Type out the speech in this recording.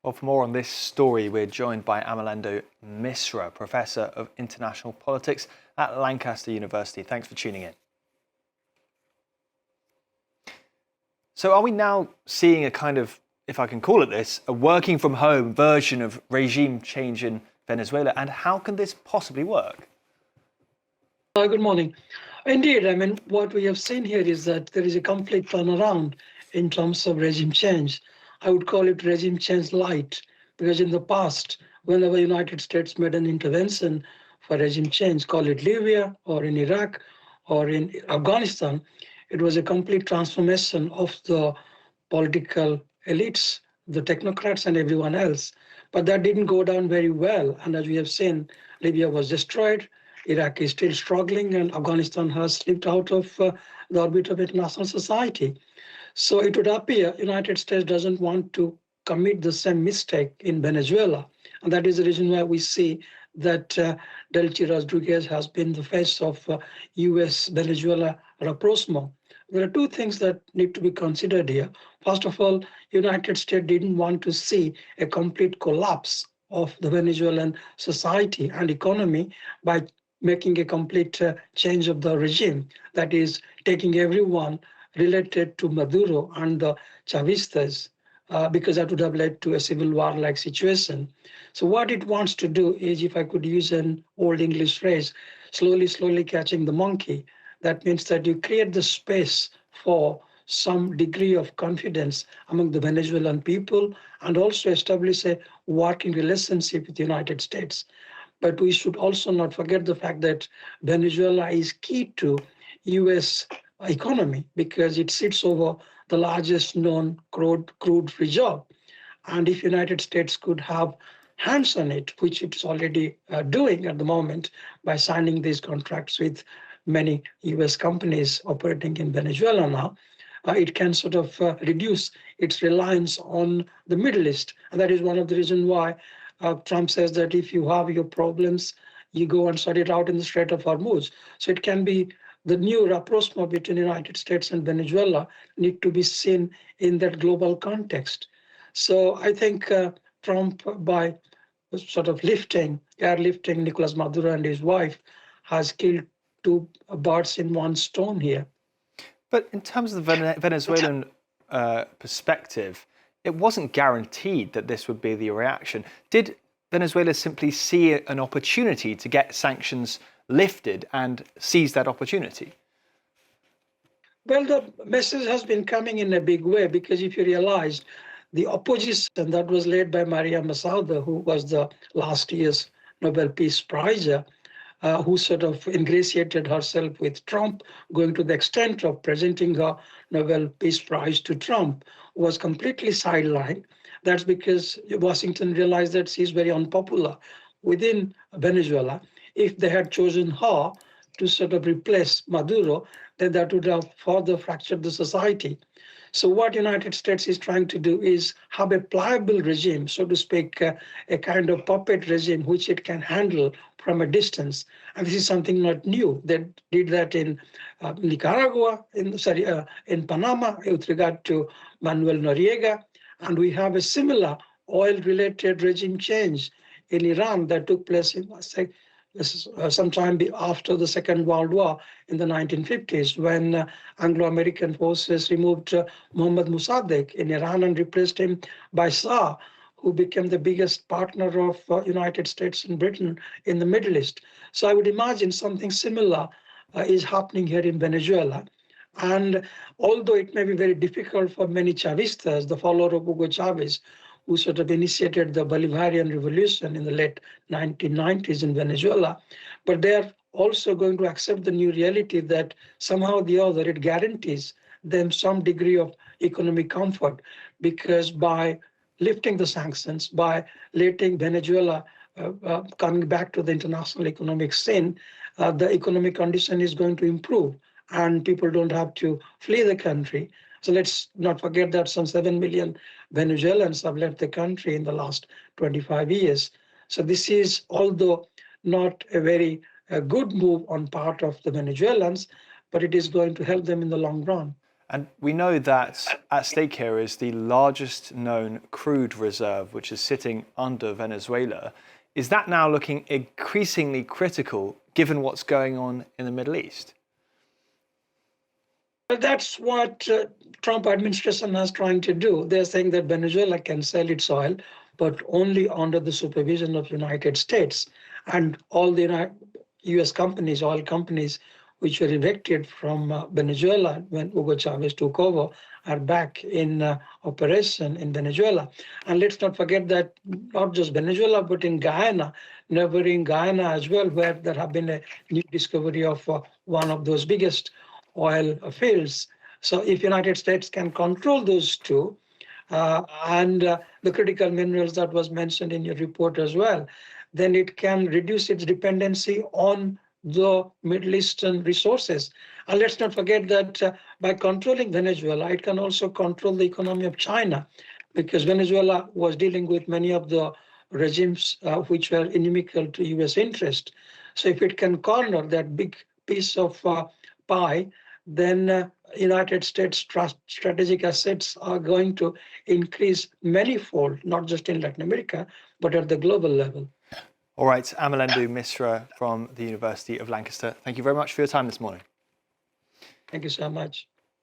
Well, for more on this story, we're joined by Amalendu Misra, Professor of International Politics at Lancaster University. Thanks for tuning in. So are we now seeing a kind of, if I can call it this, a working from home version of regime change in Venezuela? And how can this possibly work? Good morning. Indeed, what we have seen here is that there is a complete turnaround in terms of regime change. I would call it regime change light, because in the past, whenever the United States made an intervention for regime change, call it Libya or in Iraq or in Afghanistan, it was a complete transformation of the political elites, the technocrats and everyone else. But that didn't go down very well. And as we have seen, Libya was destroyed. Iraq is still struggling, and Afghanistan has slipped out of the orbit of international society. So it would appear United States doesn't want to commit the same mistake in Venezuela. And that is the reason why we see that Delcy Rodriguez has been the face of US-Venezuela rapprochement. There are two things that need to be considered here. First of all, United States didn't want to see a complete collapse of the Venezuelan society and economy by making a complete change of the regime, that is taking everyone related to Maduro and the Chavistas, because that would have led to a civil war-like situation. So what it wants to do is, if I could use an old English phrase, slowly catching the monkey. That means that you create the space for some degree of confidence among the Venezuelan people and also establish a working relationship with the United States. But we should also not forget the fact that Venezuela is key to US economy because it sits over the largest known crude reserve. And if United States could have hands on it, which it's already doing at the moment by signing these contracts with many US companies operating in Venezuela now, it can sort of reduce its reliance on the Middle East. And that is one of the reasons why Trump says that if you have your problems, you go and sort it out in the Strait of Hormuz. So it can be the new rapprochement between the United States and Venezuela need to be seen in that global context. So I think Trump, by sort of airlifting Nicolas Maduro and his wife, has killed two birds in one stone here. But in terms of the Venezuelan perspective, it wasn't guaranteed that this would be the reaction. Did Venezuela simply see an opportunity to get sanctions lifted and seize that opportunity? Well, the message has been coming in a big way, because if you realize the opposition that was led by Maria Masada, who was the last year's Nobel Peace Prize, who sort of ingratiated herself with Trump, going to the extent of presenting her Nobel Peace Prize to Trump, was completely sidelined. That's because Washington realized that she's very unpopular within Venezuela. If they had chosen her to sort of replace Maduro, then that would have further fractured the society. So what United States is trying to do is have a pliable regime, so to speak, a kind of puppet regime which it can handle from a distance. And this is something not new. They did that in Nicaragua, in Panama with regard to Manuel Noriega. And we have a similar oil-related regime change in Iran that took place in sometime after the Second World War in the 1950s, when Anglo-American forces removed Mohammad Mossadegh in Iran and replaced him by Shah, who became the biggest partner of United States and Britain in the Middle East. So I would imagine something similar is happening here in Venezuela. And although it may be very difficult for many Chavistas, the follower of Hugo Chavez, who sort of initiated the Bolivarian revolution in the late 1990s in Venezuela, but they're also going to accept the new reality that somehow or the other it guarantees them some degree of economic comfort, because by lifting the sanctions, by letting Venezuela coming back to the international economic scene, the economic condition is going to improve and people don't have to flee the country. So let's not forget that some 7 million Venezuelans have left the country in the last 25 years. So this is, although not a very good move on part of the Venezuelans, but it is going to help them in the long run. And we know that at stake here is the largest known crude reserve, which is sitting under Venezuela. Is that now looking increasingly critical given what's going on in the Middle East? That's what Trump administration is trying to do. They're saying that Venezuela can sell its oil, but only under the supervision of United States. And all the US companies, oil companies, which were evicted from Venezuela when Hugo Chavez took over, are back in operation in Venezuela. And let's not forget that not just Venezuela, but in Guyana, neighboring Guyana as well, where there have been a new discovery of one of those biggest oil fields. So if United States can control those two, and the critical minerals that was mentioned in your report as well, then it can reduce its dependency on the Middle Eastern resources. And let's not forget that by controlling Venezuela, it can also control the economy of China, because Venezuela was dealing with many of the regimes which were inimical to US interest. So if it can corner that big piece of pie, then United States strategic assets are going to increase manyfold, not just in Latin America, but at the global level. All right, Amalendu Misra from the University of Lancaster. Thank you very much for your time this morning. Thank you so much.